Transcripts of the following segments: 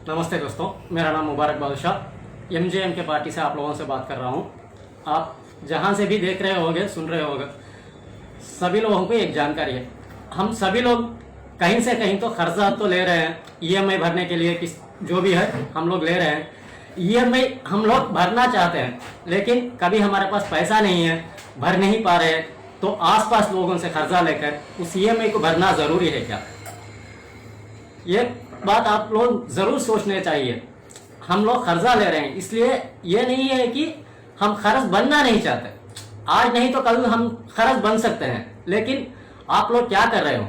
नमस्ते दोस्तों, मेरा नाम मुबारक बादशाह एमजेएम के पार्टी से आप लोगों से बात कर रहा हूं। आप जहां से भी देख रहे होंगे, सुन रहे होंगे, सभी लोगों को एक जानकारी है। हम सभी लोग कहीं से कहीं तो खर्चा तो ले रहे हैं, ईएमआई भरने के लिए किस जो भी है हम लोग ले रहे हैं। ईएमआई हम लोग भरना चाहते हैं, लेकिन कभी हमारे पास पैसा नहीं है, भर नहीं पा रहे, तो आसपास लोगों से कर्जा लेकर उस ईएमआई को भरना जरूरी है क्या? ये बात आप लोग जरूर सोचने चाहिए। हम लोग कर्जा ले रहे हैं, इसलिए ये नहीं है कि हम कर्ज बनना नहीं चाहते। आज नहीं तो कल हम कर्ज बन सकते हैं, लेकिन आप लोग क्या कर रहे हो?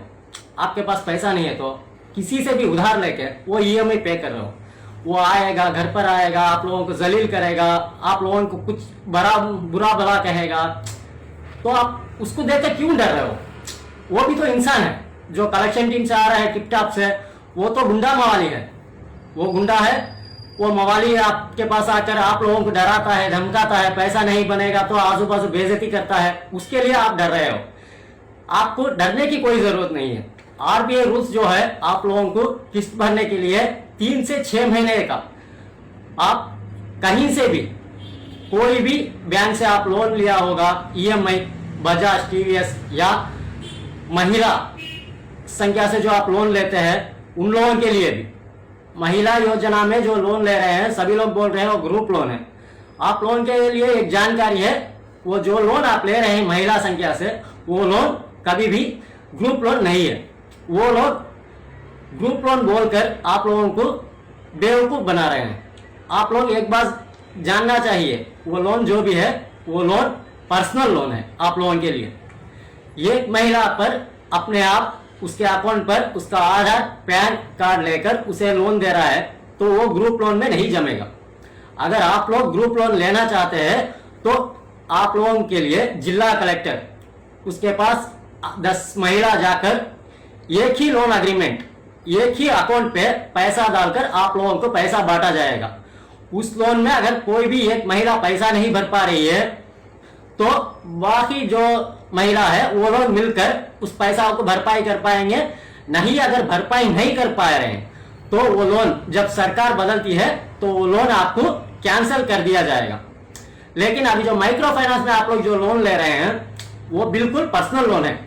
आपके पास पैसा नहीं है तो किसी से भी उधार लेके वो ईएमआई पे कर रहे हो। वो आएगा, घर पर आएगा, आप लोगों को जलील करेगा, आप लोगों को कुछ बुरा भला कहेगा, तो आप उसको देखकर क्यों डर रहे हो? वो भी तो इंसान है। जो कलेक्शन टीम से आ रहा है टिपटॉप से, वो तो गुंडा मवाली है। वो गुंडा है, वो मवाली आपके पास आकर आप लोगों को डराता है, धमकाता है, पैसा नहीं बनेगा तो आजू बाजू बेइज्जती करता है। उसके लिए आप डर रहे हो। आपको डरने की कोई जरूरत नहीं है। आरबीआई रूल्स जो है, आप लोगों को किस्त भरने के लिए 3 से 6 महीने का, आप कहीं से भी कोई भी बैंक से आप लोन लिया होगा, ईएमआई, बजाज, टीवीएस या महिला संख्या से जो आप लोन लेते हैं, उन लोगों के लिए भी महिला योजना में जो लोन ले रहे हैं, सभी लोग बोल रहे हैं वो ग्रुप लोन है। आप लोगों के लिए एक जानकारी है, वो जो लोन आप ले रहे हैं महिला संख्या से, वो लोन कभी भी ग्रुप लोन नहीं है। वो लोग ग्रुप लोन बोलकर आप लोगों को बेवकूफ बना रहे हैं। आप लोग एक बार जानना चाहिए, वो लोन जो भी है वो लोन पर्सनल लोन है आप लोगों के लिए। ये महिला पर अपने आप उसके अकाउंट पर उसका आधार पैन कार्ड लेकर उसे लोन दे रहा है, तो वो ग्रुप लोन में नहीं जमेगा। अगर आप लोग ग्रुप लोन लेना चाहते हैं तो आप लोगों के लिए जिला कलेक्टर उसके पास 10 महिला जाकर एक ही लोन अग्रीमेंट, एक ही अकाउंट पे पैसा डालकर आप लोगों को पैसा बांटा जाएगा। उस लोन में अगर कोई भी एक महिला पैसा नहीं भर पा रही है, तो बाकी जो महिला है वो लोग मिलकर उस पैसा को भरपाई कर पाएंगे। नहीं, अगर भरपाई नहीं कर पा रहे हैं तो वो लोन जब सरकार बदलती है तो वो लोन आपको कैंसिल कर दिया जाएगा। लेकिन अभी जो माइक्रो फाइनेंस में आप लोग जो लोन ले रहे हैं, वो बिल्कुल पर्सनल लोन है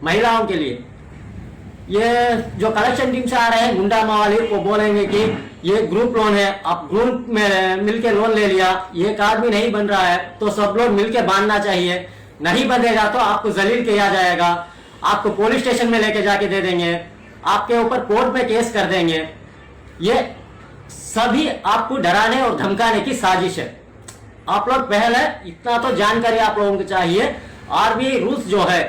महिलाओं के लिए। ये जो कलेक्शन टीम से आ रहे हैं गुंडा मवाली, वो बोलेंगे कि ये ग्रुप लोन है, आप ग्रुप में मिलके लोन ले लिया, एक आदमी नहीं बन रहा है तो सब लोग मिलके बांधना चाहिए, नहीं बनेगा तो आपको जलील किया जाएगा, आपको पुलिस स्टेशन में लेके जाके दे देंगे, आपके ऊपर कोर्ट में केस कर देंगे। ये सभी आपको डराने और धमकाने की साजिश है। आप लोग पहले इतना तो जानकारी आप लोगों को चाहिए, आरबीआई रूल्स जो है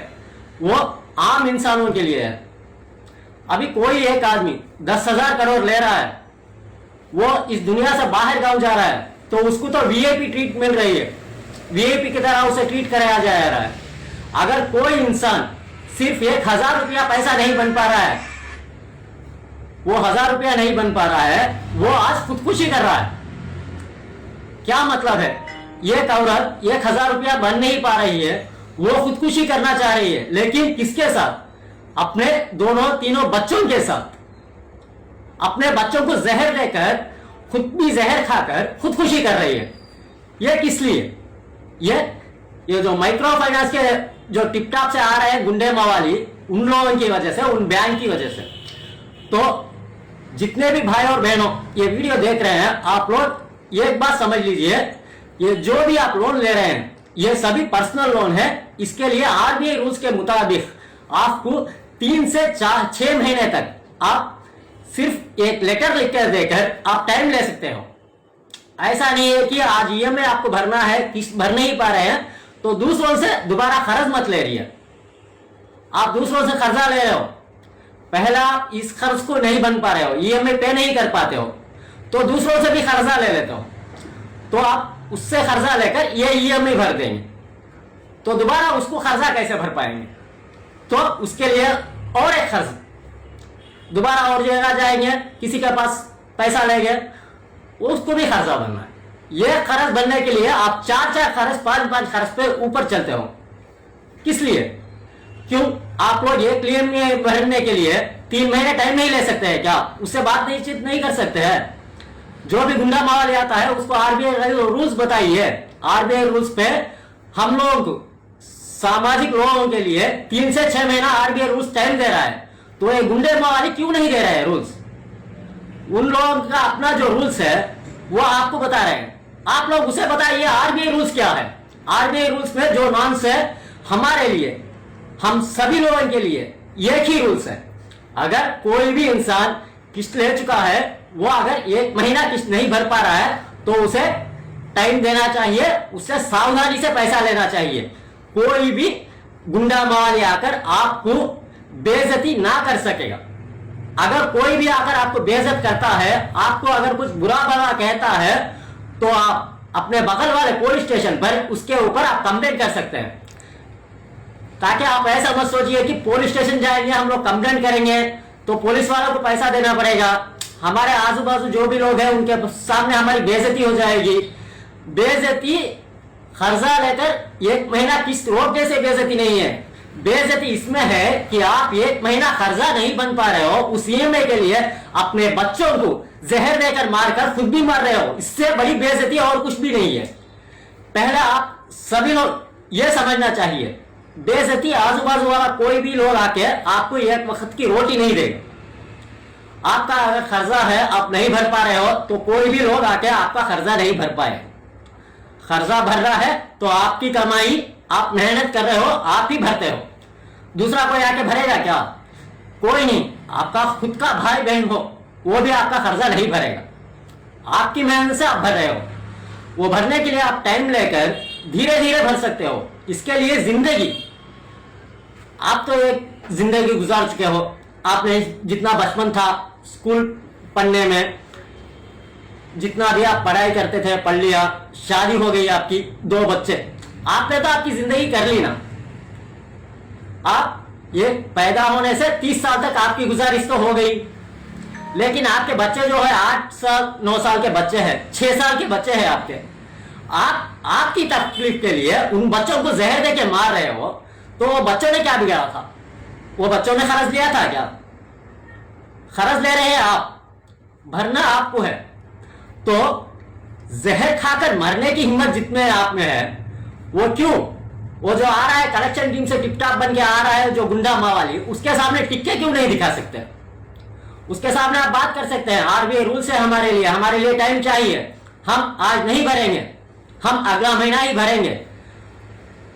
वो आम इंसानों के लिए है। अभी कोई एक आदमी 10,000 करोड़ ले रहा है, वो इस दुनिया से बाहर गांव जा रहा है, तो उसको तो वीआईपी ट्रीट मिल रही है, वीआईपी की तरह उसे ट्रीट कराया जा रहा है। अगर कोई इंसान सिर्फ 1,000 रुपया पैसा नहीं बन पा रहा है, वो 1,000 रुपया नहीं बन पा रहा है, वो आज खुदकुशी कर रहा है। क्या मतलब है? एक औरत 1,000 रुपया बन नहीं पा रही है, वो खुदकुशी करना चाह रही है, लेकिन किसके साथ? अपने दोनों तीनों बच्चों के साथ। अपने बच्चों को जहर देकर, खुद भी जहर खाकर खुदकुशी कर रही है। ये किस लिए? ये जो माइक्रो फाइनेंस के जो टिपटॉप से आ रहे हैं गुंडे मवाली, उन लोगों की वजह से, उन बैंक की वजह से। तो जितने भी भाई और बहनों ये वीडियो देख रहे हैं, आप लोग एक बात समझ लीजिए, ये जो भी आप लोन ले रहे हैं ये सभी पर्सनल लोन है। इसके लिए आरबीआई रूल्स के मुताबिक आपको 3 से 6 महीने तक आप सिर्फ एक लेटर लिखकर देकर आप टाइम ले सकते हो। ऐसा नहीं है कि आज ईएमआई आपको भरना है, किस्त भर नहीं पा रहे हैं तो दूसरों से दोबारा कर्ज मत ले रही है। आप दूसरों से कर्जा ले रहे हो, पहला आप इस कर्ज को नहीं बन पा रहे हो, ईएमआई पे नहीं कर पाते हो, तो दूसरों से भी कर्जा ले लेते हो, तो आप उससे कर्जा लेकर ये ईएमआई भर देंगे, तो दोबारा उसको कर्जा कैसे भर पाएंगे? तो उसके लिए और एक कर्ज, दोबारा और जगह जाएंगे, किसी के पास पैसा लेंगे, उसको भी कर्जा बनना है। ये कर्ज बनने के लिए आप 4 कर्ज, 5 कर्ज पे ऊपर चलते हो। किस लिए? क्यों? आप लोग एक ईएमआई भरने के लिए 3 महीने टाइम नहीं ले सकते हैं क्या? उससे बात नहीं कर सकते हैं? जो भी गुंडा मावाली आता है उसको आरबीआई रूल्स बताइए। आरबीआई रूल्स पे हम लोग सामाजिक लोगों के लिए 3 से 6 महीना आरबीआई रूल्स टाइम दे रहा है, तो ये गुंडे मावाली क्यों नहीं दे रहे हैं रूल्स? उन लोगों का अपना जो रूल्स है वो आपको बता रहे हैं, आप लोग उसे बताइए आरबीआई रूल्स क्या है। आरबीआई रूल्स में जो नॉर्म्स है हमारे लिए, हम सभी लोगों के लिए एक ही रूल्स है। अगर कोई भी इंसान किस्त ले चुका है, वो अगर 1 महीना किस्त नहीं भर पा रहा है तो उसे टाइम देना चाहिए, उससे सावधानी से पैसा लेना चाहिए। कोई भी गुंडा मावाली आकर आपको बेइज्जती ना कर सकेगा। अगर कोई भी आकर आपको बेइज्जत करता है, आपको अगर कुछ बुरा भला कहता है, तो आप अपने बगल वाले पुलिस स्टेशन पर उसके ऊपर आप कंप्लेंट कर सकते हैं। ताकि आप ऐसा मत सोचिए कि पुलिस स्टेशन जाएंगे, हम लोग कंप्लेंट करेंगे तो पुलिस वालों को पैसा देना पड़ेगा, हमारे आजू बाजू जो भी लोग हैं उनके सामने हमारी बेइज्जती हो जाएगी। बेइज्जती कर्जा लेकर 1 महीना किस्त रोकने से बेइज्जती नहीं है। बेइज्जती इसमें है कि आप 1 महीना कर्जा नहीं बन पा रहे हो, उस ईएमआई के लिए अपने बच्चों को जहर देकर मारकर खुद भी मर रहे हो। इससे बड़ी बेइज्जती और कुछ भी नहीं है। पहले आप सभी लोग ये समझना चाहिए, बेइज्जती आजू बाजू वाला कोई भी लोग आके आपको 1 वक्त की रोटी नहीं देगा। आपका अगर कर्जा है, आप नहीं भर पा रहे हो, तो कोई भी लोग आके आपका कर्जा नहीं भर पाए। कर्जा भर रहा है तो आपकी कमाई, आप मेहनत कर रहे हो, आप ही भरते हो। दूसरा कोई आके भरेगा क्या? कोई नहीं। आपका खुद का भाई बहन हो, वो भी आपका कर्जा नहीं भरेगा। आपकी मेहनत से आप भर रहे हो। वो भरने के लिए आप टाइम लेकर धीरे धीरे भर सकते हो। इसके लिए जिंदगी, आप तो एक जिंदगी गुजार चुके हो। आपने जितना बचपन था स्कूल पढ़ने में, जितना भी आप पढ़ाई करते थे पढ़ लिया, शादी हो गई आपकी, 2 बच्चे, आपने तो आपकी जिंदगी कर ली ना। आप ये पैदा होने से 30 साल तक आपकी गुजारिश तो हो गई, लेकिन आपके बच्चे जो है 8 साल 9 साल के बच्चे हैं, 6 साल के बच्चे हैं आपके। आप आपकी तकलीफ के लिए उन बच्चों को जहर दे के मार रहे हो, तो वो बच्चों ने क्या बिगाड़ा था? वो बच्चों ने खर्च लिया था क्या? खर्च ले रहे हैं आप, भरना आपको है। तो जहर खाकर मरने की हिम्मत जितने आप में है, वो क्यों? वो जो आ रहा है कलेक्शन टीम से टिपटाप बन के आ रहा है, जो गुंडा मावाली, उसके सामने टिक्के क्यों नहीं दिखा सकते? उसके सामने आप बात कर सकते हैं, आरबीआई रूल्स है हमारे लिए टाइम चाहिए, हम आज नहीं भरेंगे, हम अगला महीना ही भरेंगे।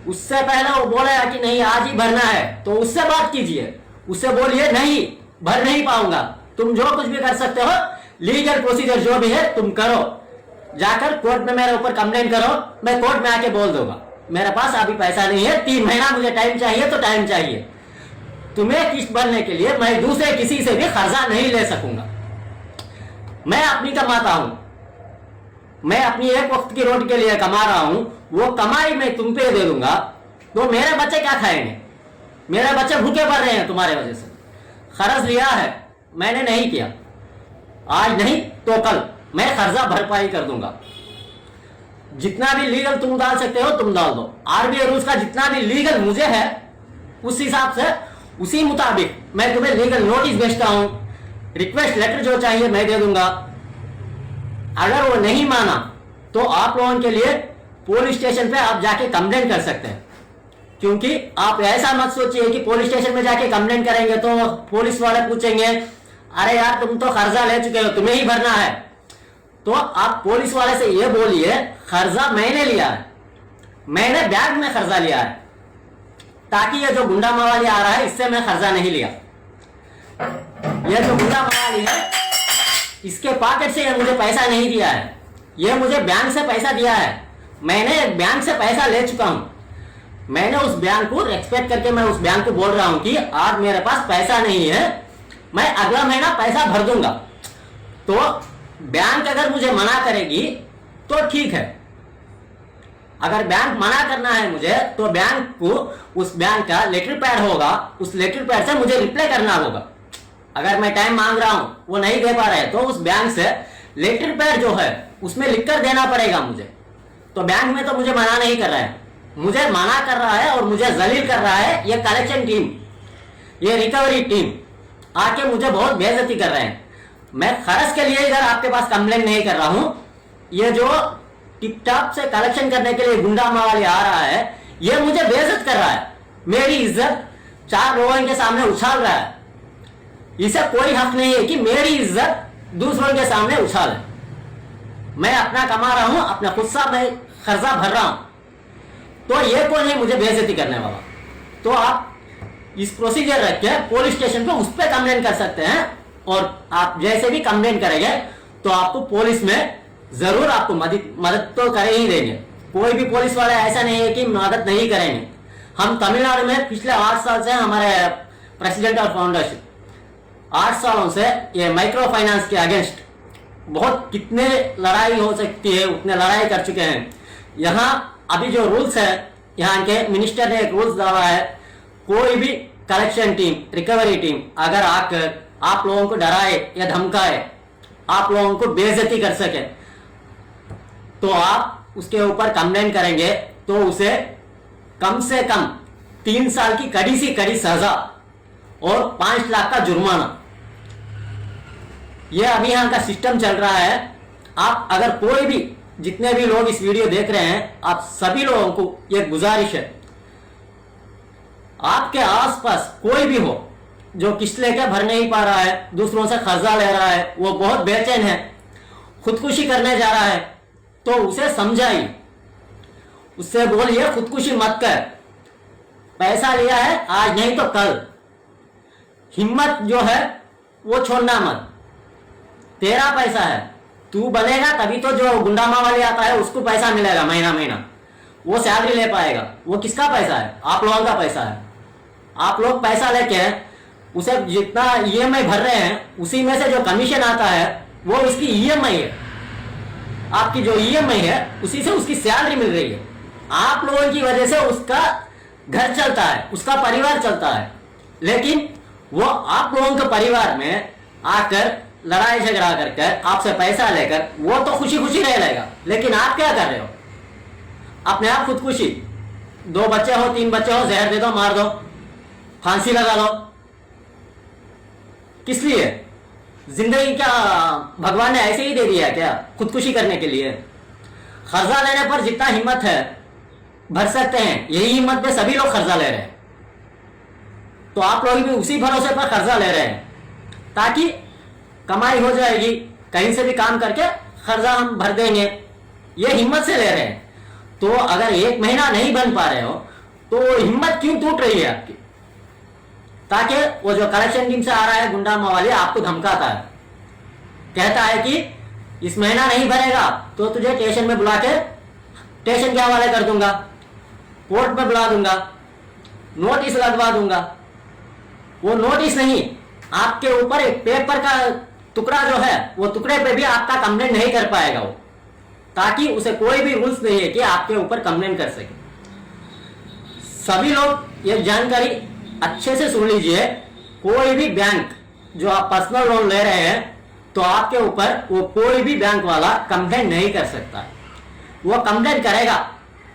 उससे पहले वो बोलेगा कि नहीं आज ही भरना है, तो उससे बात कीजिए, उससे बोलिए नहीं भर नहीं पाऊंगा, तुम जो कुछ भी कर सकते हो, लीगल प्रोसीजर जो भी है तुम करो, जाकर कोर्ट में मेरे ऊपर कंप्लेंट करो, मैं कोर्ट में आके बोल दूंगा मेरे पास अभी पैसा नहीं है, 3 महीना मुझे टाइम चाहिए, तो टाइम चाहिए। तुम्हें किस्त भरने के लिए मैं दूसरे किसी से भी कर्जा नहीं ले सकूंगा। मैं अपनी कमाता हूं, मैं अपनी 1 वक्त की रोटी के लिए कमा रहा हूं, वो कमाई मैं तुम पे दे दूंगा, तो मेरे बच्चे क्या खाएंगे? मेरे बच्चे भूखे पड़ रहे हैं तुम्हारे वजह से। कर्ज लिया है, मैंने नहीं किया, आज नहीं तो कल मैं कर्जा भरपाई कर दूंगा। जितना भी लीगल तुम डाल सकते हो तुम डाल दो। आरबीआई रूल्स का जितना भी लीगल मुझे है उस हिसाब से, उसी मुताबिक मैं तुम्हें लीगल नोटिस भेजता हूं, रिक्वेस्ट लेटर जो चाहिए मैं दे दूंगा। अगर वो नहीं माना तो आप लोगों के लिए पुलिस स्टेशन पे आप जाके कंप्लेंट कर सकते हैं। क्योंकि आप ऐसा मत सोचिए कि पुलिस स्टेशन में जाके कंप्लेंट करेंगे तो पुलिस वाले पूछेंगे अरे यार तुम तो कर्जा ले चुके हो, तुम्हें ही भरना है। तो आप पुलिस वाले से ये बोलिए कर्जा मैंने लिया है, मैंने बैंक में कर्जा लिया है, ताकि ये जो गुंडा मावाली आ रहा है इससे मैं कर्जा नहीं लिया। ये जो गुंडा मावाली है इसके पॉकेट से ये मुझे पैसा नहीं दिया है, ये मुझे बैंक से पैसा दिया है। मैंने बैंक से पैसा ले चुका हूं, मैंने उस बैंक को रेस्पेक्ट करके मैं उस बैंक को बोल रहा हूं कि आज मेरे पास पैसा नहीं है, मैं अगला महीना पैसा भर दूंगा। तो बैंक अगर मुझे मना करेगी तो ठीक है, अगर बैंक मना करना है मुझे तो बैंक को उस बैंक का लेटर पैड होगा, उस लेटर पैड से मुझे रिप्लाई करना होगा। अगर मैं टाइम मांग रहा हूं वो नहीं दे पा रहे तो उस बैंक से लेटर पैड जो है उसमें लिखकर देना पड़ेगा मुझे। तो बैंक में तो मुझे मना नहीं कर रहा है, मुझे मना कर रहा है और मुझे जलील कर रहा है ये कलेक्शन टीम, ये रिकवरी टीम। आके मुझे बहुत बेइज्जती कर रहे हैं। मैं खर्च के लिए इधर आपके पास कंप्लेन नहीं कर रहा हूं। ये जो टिप टॉप से कलेक्शन करने के लिए गुंडा मावाली आ रहा है, ये मुझे बेइज्जत कर रहा है, मेरी इज्जत 4 लोगों के सामने उछाल रहा है। इसे कोई हक नहीं है कि मेरी इज्जत दूसरों के सामने उछाले। मैं अपना कमा रहा हूं, अपना खुद सा मैं खर्चा भर रहा हूं, तो ये कौन है मुझे बेइज्जती करने वाला? तो आप इस प्रोसीजर रख के पुलिस स्टेशन पे उस पर कंप्लेन कर सकते हैं, और आप जैसे भी कंप्लेन करेंगे तो आपको पुलिस में जरूर आपको मदद तो करे ही देंगे। कोई भी पुलिस वाले ऐसा नहीं है कि मदद नहीं करेंगे। हम तमिलनाडु में पिछले 8 साल से हमारे प्रेसिडेंट और फाउंडरशिप 8 सालों से ये माइक्रो फाइनेंस के अगेंस्ट बहुत कितने लड़ाई हो सकती है उतने लड़ाई कर चुके हैं। यहाँ अभी जो रूल्स है, यहाँ के मिनिस्टर ने एक रूल्स डाला है, कोई भी कलेक्शन टीम, रिकवरी टीम अगर आकर आप लोगों को डराए या धमकाए, आप लोगों को बेइज्जती कर सके, तो आप उसके ऊपर कंप्लेन करेंगे तो उसे कम से कम 3 साल की कड़ी सी कड़ी सजा और 5 लाख का जुर्माना, यह अभी यहां का सिस्टम चल रहा है। आप अगर कोई भी, जितने भी लोग इस वीडियो देख रहे हैं, आप सभी लोगों को यह गुजारिश है, आपके आसपास कोई भी हो जो किस्त लेकर भर नहीं पा रहा है, दूसरों से कर्जा ले रहा है, वो बहुत बेचैन है, खुदकुशी करने जा रहा है, तो उसे समझाइए, उससे बोलिए खुदकुशी मत कर, पैसा लिया है आज नहीं तो कल, हिम्मत जो है वो छोड़ना मत, तेरा पैसा है, तू बनेगा तभी तो जो गुंडा मावाली आता है उसको पैसा मिलेगा महीना महीना, वो सैलरी ले पाएगा। वो किसका पैसा है? आप लोगों का पैसा है। आप लोग पैसा लेके उसे जितना ईएमआई भर रहे हैं उसी में से जो कमीशन आता है वो उसकी ईएमआई है। आपकी जो ईएमआई है उसी से उसकी सैलरी मिल रही है। आप लोगों की वजह से उसका घर चलता है, उसका परिवार चलता है, लेकिन वो आप लोगों के परिवार में आकर लड़ाई झगड़ा करके आपसे पैसा लेकर वो तो खुशी खुशी रह लेगा, लेकिन आप क्या कर रहे हो? अपने आप खुदकुशी, 2 बच्चे हो 3 बच्चे हो, जहर दे दो, मार दो, फांसी लगा लो, किस लिए? जिंदगी क्या भगवान ने ऐसे ही दे दिया क्या खुदकुशी करने के लिए? कर्जा लेने पर जितना हिम्मत है भर सकते हैं, यही हिम्मत में सभी लोग कर्जा ले रहे हैं, तो आप लोग भी उसी भरोसे पर कर्जा ले रहे हैं ताकि कमाई हो जाएगी, कहीं से भी काम करके कर्जा हम भर देंगे, ये हिम्मत से ले रहे हैं। तो अगर 1 महीना नहीं बन पा रहे हो तो हिम्मत क्यों टूट रही है आपकी? ताकि वो जो कलेक्शन टीम से आ रहा है गुंडा मावाली आपको धमकाता है, कहता है कि इस महीना नहीं भरेगा तो तुझे स्टेशन में बुला के स्टेशन के हवाले कर दूंगा, कोर्ट में बुला दूंगा, नोटिस लगवा दूंगा। वो नोटिस नहीं, आपके ऊपर एक पेपर का टुकड़ा जो है वो टुकड़े पे भी आपका कंप्लेंट नहीं कर पाएगा वो, ताकि उसे कोई भी रूल्स नहीं है कि आपके ऊपर कंप्लेंट कर सके। सभी लोग ये जानकारी अच्छे से सुन लीजिए, कोई भी बैंक जो आप पर्सनल लोन ले रहे हैं तो आपके ऊपर वो कोई भी बैंक वाला कंप्लेंट नहीं कर सकता। वो कंप्लेंट करेगा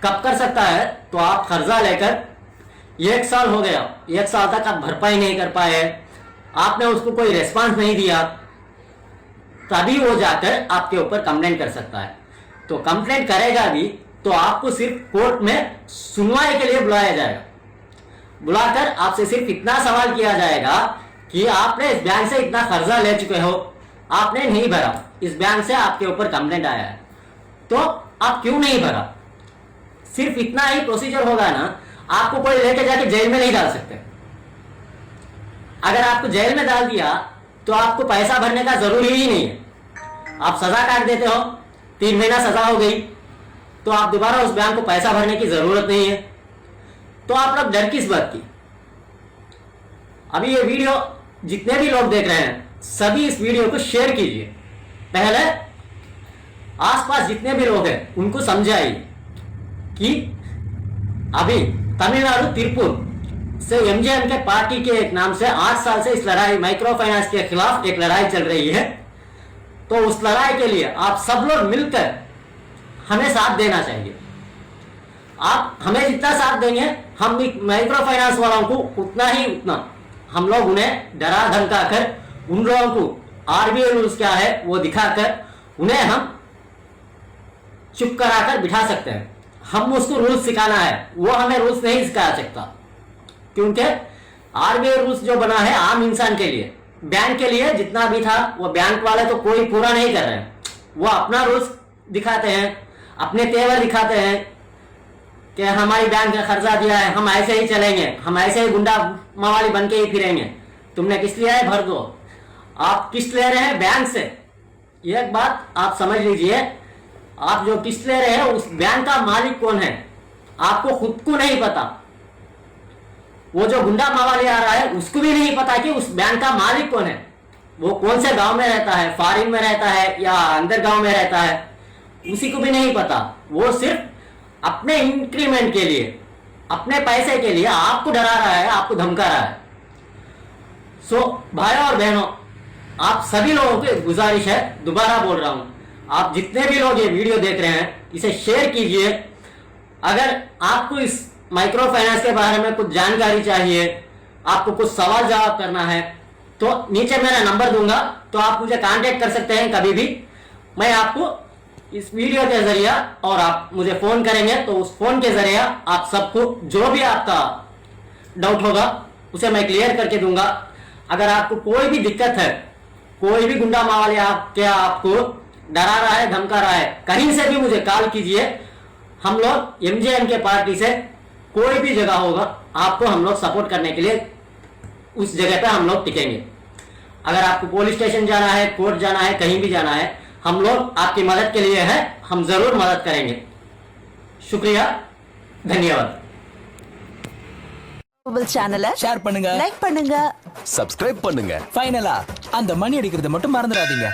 कब कर सकता है? तो आप कर्जा लेकर 1 साल हो गया, 1 साल तक आप भरपाई नहीं कर पाए, आपने उसको कोई रिस्पांस नहीं दिया, तभी वो जाकर आपके ऊपर कंप्लेंट कर सकता है। तो कंप्लेंट करेगा भी तो आपको सिर्फ कोर्ट में सुनवाई के लिए बुलाया जाएगा, बुलाकर आपसे सिर्फ इतना सवाल किया जाएगा कि आपने इस बैंक से इतना कर्जा ले चुके हो, आपने नहीं भरा, इस बैंक से आपके ऊपर कंप्लेंट आया है, तो आप क्यों नहीं भरा? सिर्फ इतना ही प्रोसीजर होगा ना, आपको कोई लेके जाके जेल में नहीं डाल सकते। अगर आपको जेल में डाल दिया तो आपको पैसा भरने का जरूरी ही नहीं है, आप सजा काट देते हो, 3 महीना सजा हो गई तो आप दोबारा उस बैंक को पैसा भरने की जरूरत नहीं है। तो आप लोग डर किस बात की? अभी ये वीडियो जितने भी लोग देख रहे हैं सभी इस वीडियो को शेयर कीजिए, पहले आसपास जितने भी लोग हैं उनको समझाइए कि अभी तमिलनाडु तिरुपुर से एमजीएम के पार्टी के एक नाम से 8 साल से इस लड़ाई माइक्रो फाइनेंस के खिलाफ एक लड़ाई चल रही है। तो उस लड़ाई के लिए आप सब लोग मिलकर हमें साथ देना चाहिए। आप हमें जितना साथ देंगे हम भी माइक्रो फाइनेंस वालों को उतना ही उतना हम लोग उन्हें डरा धमका कर उन लोगों को आरबीआई रूल्स क्या है वो दिखाकर उन्हें हम चुप कराकर बिठा सकते हैं। हम उसको रूल्स सिखाना है, वो हमें रूल्स नहीं सिखा सकता, क्योंकि आरबीआई रूल्स जो बना है आम इंसान के लिए, बैंक के लिए जितना भी था वो बैंक वाले तो कोई पूरा नहीं कर रहे हैं। वो अपना रूल्स दिखाते हैं, अपने तेवर दिखाते हैं कि हमारी बैंक ने खर्चा दिया है, हम ऐसे ही चलेंगे, हम ऐसे ही गुंडा मवाली बन के ही फिरेंगे। तुमने किस्त लिया है, भर दो। आप किस्त ले रहे हैं बैंक से, एक बात आप समझ लीजिए, आप जो किस्त ले रहे हैं उस बैंक का मालिक कौन है आपको खुद को नहीं पता। वो जो गुंडा मवाली आ रहा है उसको भी नहीं पता कि उस बैंक का मालिक कौन है, वो कौन से गांव में रहता है, फॉरेन में रहता है या अंदर गांव में रहता है, उसी को भी नहीं पता। वो सिर्फ अपने इंक्रीमेंट के लिए, अपने पैसे के लिए आपको डरा रहा है, आपको धमका रहा है। सो भाइयों और बहनों, आप सभी लोगों की गुजारिश है, दोबारा बोल रहा हूं, आप जितने भी लोग ये वीडियो देख रहे हैं इसे शेयर कीजिए। अगर आपको इस माइक्रो फाइनेंस के बारे में कुछ जानकारी चाहिए, आपको कुछ सवाल जवाब करना है, तो नीचे मेरा नंबर दूंगा, तो आप मुझे कांटेक्ट कर सकते हैं कभी भी। मैं आपको इस वीडियो के जरिए और आप मुझे फोन करेंगे तो उस फोन के जरिए आप सबको जो भी आपका डाउट होगा उसे मैं क्लियर करके दूंगा। अगर आपको कोई भी दिक्कत है, कोई भी गुंडा मावाली आपको डरा रहा है, धमका रहा है, कहीं से भी मुझे कॉल कीजिए। हम लोग एमजेएम के पार्टी से कोई भी जगह होगा आपको हम लोग सपोर्ट करने के लिए उस जगह पे हम लोग टिकेंगे। अगर आपको पुलिस स्टेशन जाना है, कोर्ट जाना है, कहीं भी जाना है, हम लोग आपकी मदद के लिए है, हम जरूर मदद करेंगे। शुक्रिया, धन्यवाद। சேனலை ஷேர் பண்ணுங்க, லைக் பண்ணுங்க, சப்ஸ்கிரைப் பண்ணுங்க. ஃபைனலா அந்த மணி அடிக்கிறத மட்டும் மறந்துடாதீங்க.